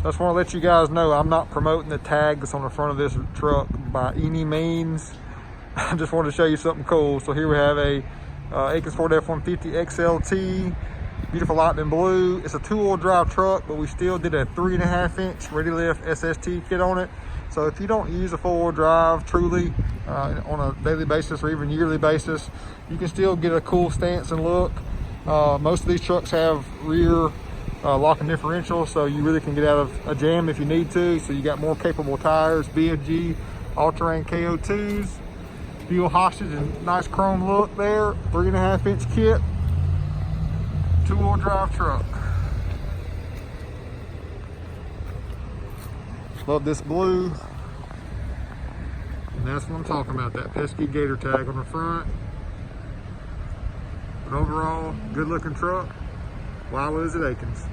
I just want to let you guys know I'm not promoting the tag that's on the front of this truck by any means. I just wanted to show you something cool. So here we have a Aikens Ford F-150 XLT, beautiful lightning blue. It's a 2-wheel drive truck, but we still did a 3.5-inch ReadyLIFT SST kit on it. So if you don't use a 4-wheel drive truly on a daily basis or even yearly basis, you can still get a cool stance and look. Most of these trucks have rear locking differential, so you really can get out of a jam if you need to. So you got more capable tires, B&G all-terrain KO2s, fuel hostage, and nice chrome look there. 3.5-inch kit, 2-wheel drive truck. Love this blue. And that's what I'm talking about, that pesky gator tag on the front. But overall, good looking truck. Why was it Aikens?